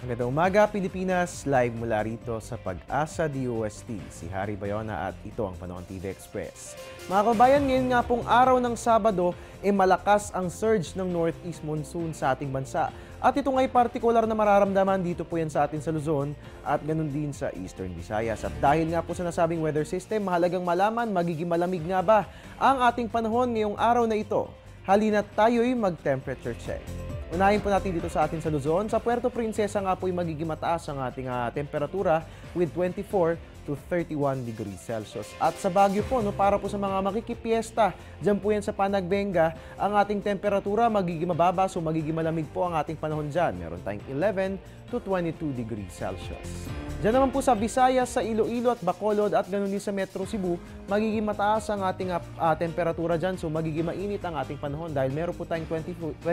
Magandang umaga, Pilipinas. Live mula rito sa Pag-asa DOST. Si Harry Bayona at ito ang Panahon TV Express. Mga kabayan, ngayon nga pong araw ng Sabado, malakas ang surge ng Northeast Monsoon sa ating bansa. At ito nga'y partikular na mararamdaman dito po yan sa atin sa Luzon at ganun din sa Eastern Visayas. At dahil nga po sa nasabing weather system, mahalagang malaman magiging malamig nga ba ang ating panahon ngayong araw na ito. Halina't tayo'y mag-temperature check. Unahin po natin dito sa atin sa Luzon. Sa Puerto Princesa nga po'y magiging mataas ang ating temperatura with 24 to 31 degrees Celsius. At sa Baguio po, para po sa mga makikipiesta, dyan po yan sa Panagbenga, ang ating temperatura magiging mababa, so magiging malamig po ang ating panahon dyan. Meron tayong 11 to 22 degrees Celsius. Diyan naman po sa Visayas, sa Iloilo at Bacolod at ganoon din sa Metro Cebu, magiging mataas ang ating temperatura dyan. So magiging mainit ang ating panahon dahil meron po tayong 23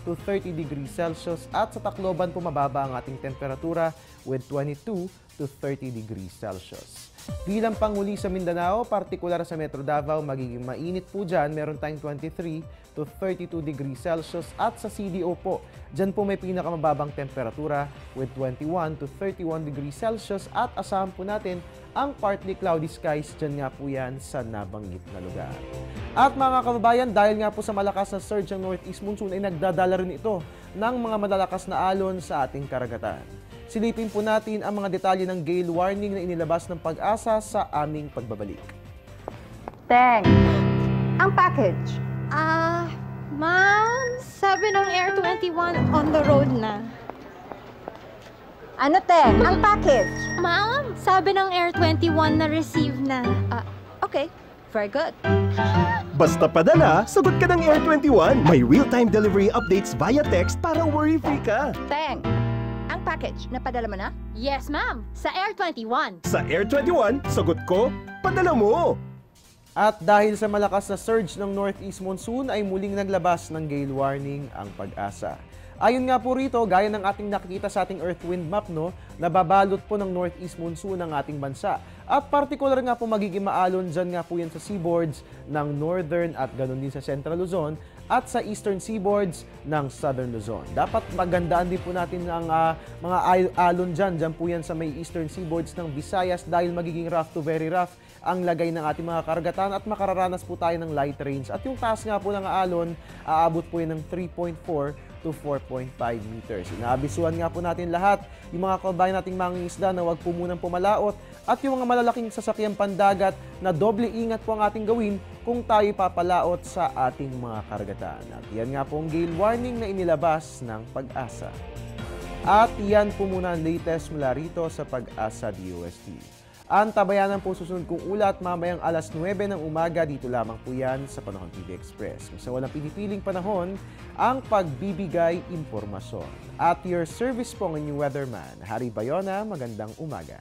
to 30 degrees Celsius. At sa Tacloban po mababa ang ating temperatura with 22 to 30 degrees Celsius. Bilang panguli sa Mindanao, partikular sa Metro Davao, magiging mainit po dyan. Meron tayong 23 to 32 degrees Celsius. At sa CDO po, dyan po may pinakamababang temperatura with 21 to 31 degrees Celsius. At asahan po natin ang partly cloudy skies, dyan nga po yan sa nabanggit na lugar. At mga kababayan, dahil nga po sa malakas na surge ng Northeast Monsoon ay nagdadala rin ito ng mga malalakas na alon sa ating karagatan. Silipin po natin ang mga detalye ng gale warning na inilabas ng Pag-asa sa aming pagbabalik. Teng, ang package. Ma'am, sabi ng Air 21 on the road na. Ano, Teng? Ang package. Ma'am, sabi ng Air 21 na receive na. Okay, very good. Basta padala, sagot ka ng Air 21. May real-time delivery updates via text para worry-free ka. Teng, ang package, napadala mo na? Yes, ma'am, sa Air 21. Sa Air 21, sagot ko, padala mo. At dahil sa malakas na surge ng Northeast Monsoon ay muling naglabas ng gale warning ang Pag-asa. Ayon nga po rito, gaya ng ating nakikita sa ating earth wind map, nababalot po ng Northeast Monsoon ang ating bansa. At partikular nga po magiging maalon dyan nga po yan sa seaboards ng Northern at ganoon din sa Central Luzon at sa Eastern seaboards ng Southern Luzon. Dapat magandaan din po natin ang mga alon dyan po yan sa may Eastern seaboards ng Visayas dahil magiging rough to very rough ang lagay ng ating mga karagatan at makararanas po tayo ng light rains. At yung taas nga po ng alon, aabot po yan ng 3.4 to 4.5 meters. Inaabisuhan nga po natin lahat, yung mga kabayan nating mangingisda na huwag po munang pumalaot at yung mga malalaking sasakyang pandagat na doble ingat po ang ating gawin kung tayo papalaot sa ating mga karagatan. At yan nga po ang gale warning na inilabas ng Pag-asa. At yan po muna ang latest mula rito sa Pag-asa DOST. Ang tabayanan po susunod kong ulat mamayang alas 9 ng umaga dito lamang po yan sa Panahon TV Express. Sa walang pinipiling panahon, ang pagbibigay impormasyon. At your service po ng inyong weatherman, Harry Bayona, magandang umaga.